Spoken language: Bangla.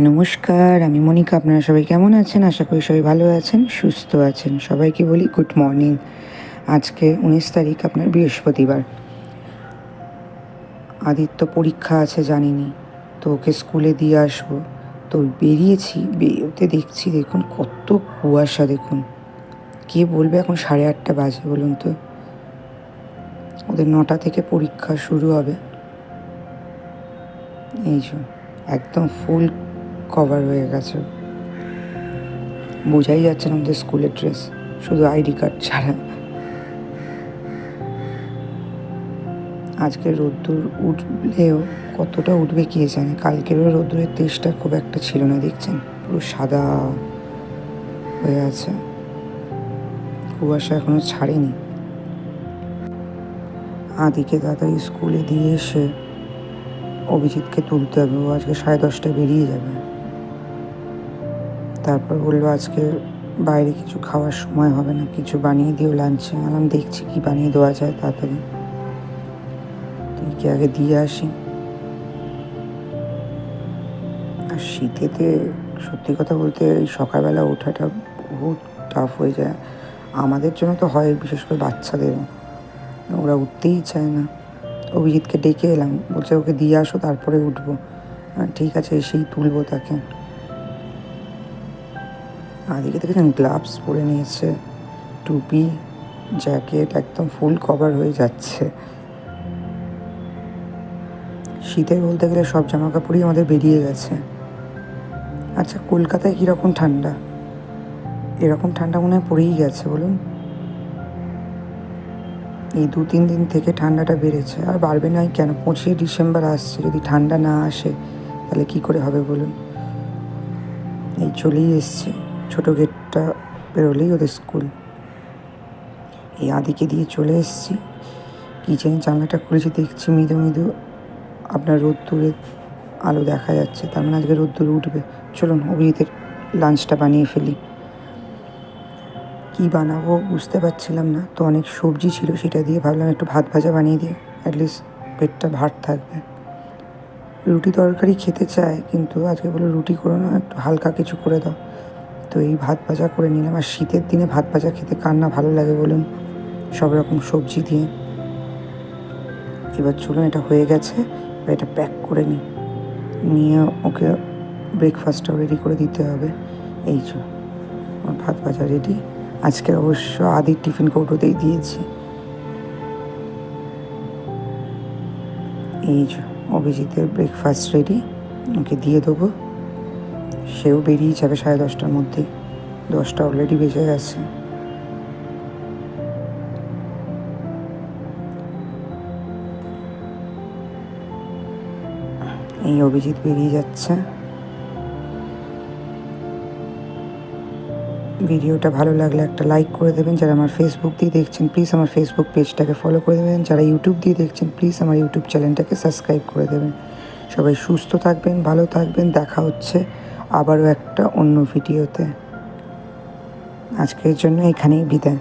নমস্কার, আমি মনিকা। আপনারা সবাই কেমন আছেন? আশা করি সবাই ভালো আছেন, সুস্থ আছেন। সবাইকে বলি গুড মর্নিং। আজকে 19 তারিখ, আপনার বৃহস্পতিবার। আদিত্য পরীক্ষা আছে জানিনি, তো ওকে স্কুলে দিয়ে আসবো। তো বেরিয়েছি, বেরোতে দেখছি দেখুন কত কুয়াশা। দেখুন, কে বলবে এখন 8:30 বাজে বলুন তো? ওদের 9টা থেকে পরীক্ষা শুরু হবে। এই যে একদম ফুল কভার হয়ে গেছে, বোঝাই যাচ্ছে না আমাদের স্কুলের ড্রেস, শুধু আইডি কার্ড ছাড়া। আজকে রোদ্দুর উঠলেও কতটা উঠবে কে জানে। কালকেরও রোদ্দুরের তেজটা খুব একটা ছিল না, দেখছেন পুরো সাদা হয়ে আছে, কুয়াশা এখনো ছাড়েনি। আদিকে দাদা স্কুলে দিয়ে এসে অভিজিৎকে তুলতে হবে। ও আজকে 10:30টায় বেরিয়ে যাবে। তারপর বললো আজকে বাইরে কিছু খাওয়ার সময় হবে না, কিছু বানিয়ে দিও লাঞ্চে। আমি দেখছি কি বানিয়ে দেওয়া যায় তাড়াতাড়ি। তুই কি আগে দিয়ে আসি। আর শীতেতে সত্যি কথা বলতে এই সকালবেলা ওঠাটা বহুত টাফ হয়ে যায়। আমাদের জন্য তো হয়, বিশেষ করে বাচ্চাদের, ওরা উঠতেই চায় না। অভিজিৎকে ডেকে এলাম, বলছে ওকে দিয়ে আসো তারপরে উঠবো। ঠিক আছে, এসেই তুলবো তাকে। আদিকে দেখেছেন গ্লাভস পরে নিয়েছে, টুপি, জ্যাকেট, একদম ফুল কভার হয়ে যাচ্ছে। শীতের বলতে গেলে সব জামা কাপড়ই আমাদের বেরিয়ে গেছে। আচ্ছা, কলকাতায় কীরকম ঠান্ডা? এরকম ঠান্ডা মনে হয় পড়েই গেছে বলুন। এই 2-3 দিন থেকে ঠান্ডাটা বেড়েছে, আর বাড়বে নাই কেন? 25 ডিসেম্বর আসছে, যদি ঠান্ডা না আসে তাহলে কি করে হবে বলুন। এই চলেই এসছে, ছোটো গেটটা বেরোলেই ওদের স্কুল। এই আদিকে দিয়ে চলে এসছি, কিচেন জানলাটা খুলেছি, দেখছি মৃদু মৃদু আপনার রোদ্দুরের আলো দেখা যাচ্ছে, তার মানে আজকে রোদ্দুর উঠবে। চলুন অভিজিতের লাঞ্চটা বানিয়ে ফেলি। কি বানাবো বুঝতে পারছিলাম না, তো অনেক সবজি ছিল, সেটা দিয়ে ভাবলাম একটু ভাত ভাজা বানিয়ে দিই, অ্যাটলিস্ট পেটটা ভাত থাকবে। রুটি তরকারি খেতে চায়, কিন্তু আজকে বলে রুটি করো না, একটু হালকা কিছু করে দাও। তো এই ভাত ভাজা করে নিলাম। আর শীতের দিনে ভাত ভাজা খেতে কার না ভালো লাগে বলুন, সব রকম সবজি দিয়ে। এবার চলুন, এটা হয়ে গেছে, এবার এটা প্যাক করে নিয়ে ওকে ব্রেকফাস্টটাও রেডি করে দিতে হবে। এই যে ভাত ভাজা রেডি। আজকে অবশ্য আদির টিফিন কৌটোতেই দিয়েছি। এই যে অভিজিতের ব্রেকফাস্ট রেডি, ওকে দিয়ে দেবো। সেও বেরিয়ে যাবে 10:30টার মধ্যেই, 10টা অলরেডি বেজে গেছে। এই অভিজিৎ বেরিয়ে যাচ্ছে। ভিডিওটা ভালো লাগলে একটা লাইক করে দেবেন। যারা আমার ফেসবুক দিয়ে দেখছেন প্লিজ আমার ফেসবুক পেজটাকে ফলো করে দেবেন। যারা ইউটিউব দিয়ে দেখছেন প্লিজ আমার ইউটিউব চ্যানেলটাকে সাবস্ক্রাইব করে দেবেন। সবাই সুস্থ থাকবেন, ভালো থাকবেন। দেখা হচ্ছে আবারও একটা অন্য ভিডিওতে। আজকের জন্য এখানেই বিদায়।